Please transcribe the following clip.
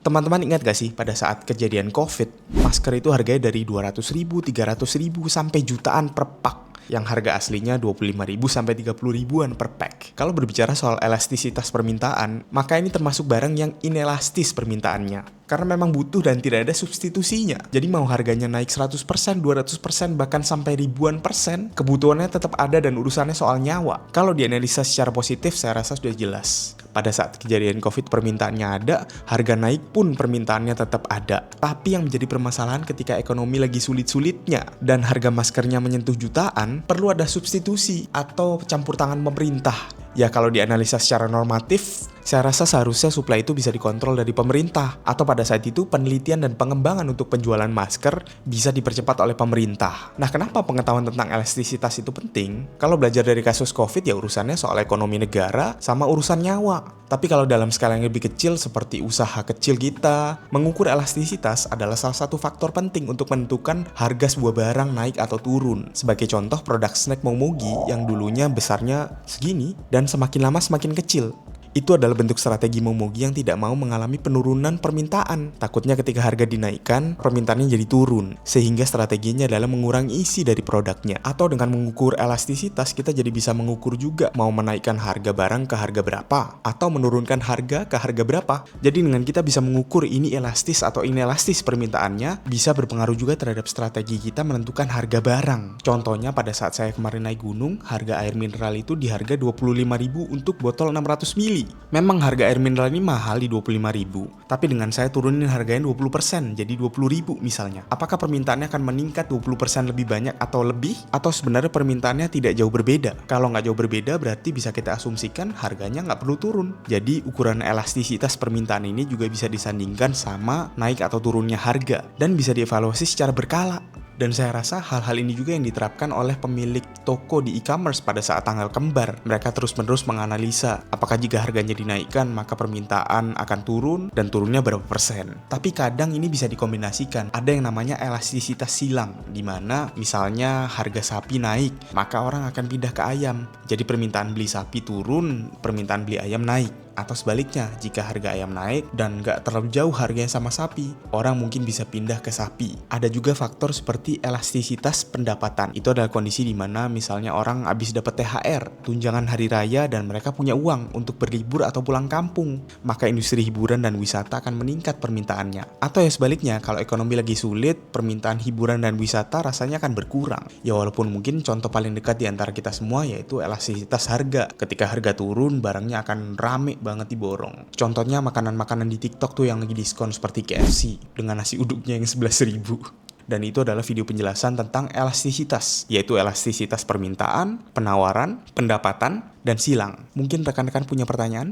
Teman-teman ingat gak sih pada saat kejadian COVID, masker itu harganya dari 200.000, 300.000 sampai jutaan per pak. Yang harga aslinya 25.000 sampai 30.000-an per pack. Kalau berbicara soal elastisitas permintaan, maka ini termasuk barang yang inelastis permintaannya. Karena memang butuh dan tidak ada substitusinya. Jadi mau harganya naik 100%, 200%, bahkan sampai ribuan persen, kebutuhannya tetap ada dan urusannya soal nyawa. Kalau dianalisa secara positif, saya rasa sudah jelas. Pada saat kejadian COVID permintaannya ada, harga naik pun permintaannya tetap ada. Tapi yang menjadi permasalahan ketika ekonomi lagi sulit-sulitnya dan harga maskernya menyentuh jutaan, perlu ada substitusi atau campur tangan pemerintah. Ya kalau dianalisa secara normatif, saya rasa seharusnya supply itu bisa dikontrol dari pemerintah. Atau pada saat itu penelitian dan pengembangan untuk penjualan masker bisa dipercepat oleh pemerintah. Nah kenapa pengetahuan tentang elastisitas itu penting? Kalau belajar dari kasus COVID ya urusannya soal ekonomi negara sama urusan nyawa. Tapi kalau dalam skala yang lebih kecil seperti usaha kecil kita, mengukur elastisitas adalah salah satu faktor penting untuk menentukan harga sebuah barang naik atau turun. Sebagai contoh produk snack Momogi yang dulunya besarnya segini dan semakin lama semakin kecil. Itu adalah bentuk strategi Momogi yang tidak mau mengalami penurunan permintaan. Takutnya ketika harga dinaikkan, permintaannya jadi turun. Sehingga strateginya adalah mengurangi isi dari produknya. Atau dengan mengukur elastisitas, kita jadi bisa mengukur juga mau menaikkan harga barang ke harga berapa. Atau menurunkan harga ke harga berapa. Jadi dengan kita bisa mengukur ini elastis atau inelastis permintaannya, bisa berpengaruh juga terhadap strategi kita menentukan harga barang. Contohnya pada saat saya kemarin naik gunung, harga air mineral itu di harga 25.000 untuk botol 600 ml. Memang harga air mineral ini mahal di 25.000, tapi dengan saya turunin harganya 20%, jadi 20.000 misalnya. Apakah permintaannya akan meningkat 20% lebih banyak atau lebih? Atau sebenarnya permintaannya tidak jauh berbeda? Kalau nggak jauh berbeda, berarti bisa kita asumsikan harganya nggak perlu turun. Jadi ukuran elastisitas permintaan ini juga bisa disandingkan sama naik atau turunnya harga, dan bisa dievaluasi secara berkala. Dan saya rasa hal-hal ini juga yang diterapkan oleh pemilik toko di e-commerce pada saat tanggal kembar. Mereka terus-menerus menganalisa apakah jika harganya dinaikkan maka permintaan akan turun dan turunnya berapa persen. Tapi kadang ini bisa dikombinasikan. Ada yang namanya elastisitas silang, di mana misalnya harga sapi naik, maka orang akan pindah ke ayam. Jadi permintaan beli sapi turun, permintaan beli ayam naik. Atau sebaliknya, jika harga ayam naik dan nggak terlalu jauh harganya sama sapi, orang mungkin bisa pindah ke sapi. Ada juga faktor seperti elastisitas pendapatan. Itu adalah kondisi di mana misalnya orang habis dapat THR, tunjangan hari raya, dan mereka punya uang untuk berlibur atau pulang kampung. Maka industri hiburan dan wisata akan meningkat permintaannya. Atau ya sebaliknya, kalau ekonomi lagi sulit, permintaan hiburan dan wisata rasanya akan berkurang. Ya walaupun mungkin contoh paling dekat di antara kita semua yaitu elastisitas harga. Ketika harga turun, barangnya akan rame banget diborong. Contohnya makanan-makanan di TikTok tuh yang lagi diskon seperti KFC dengan nasi uduknya yang 11.000. Dan itu adalah video penjelasan tentang elastisitas, yaitu elastisitas permintaan, penawaran, pendapatan, dan silang. Mungkin rekan-rekan punya pertanyaan?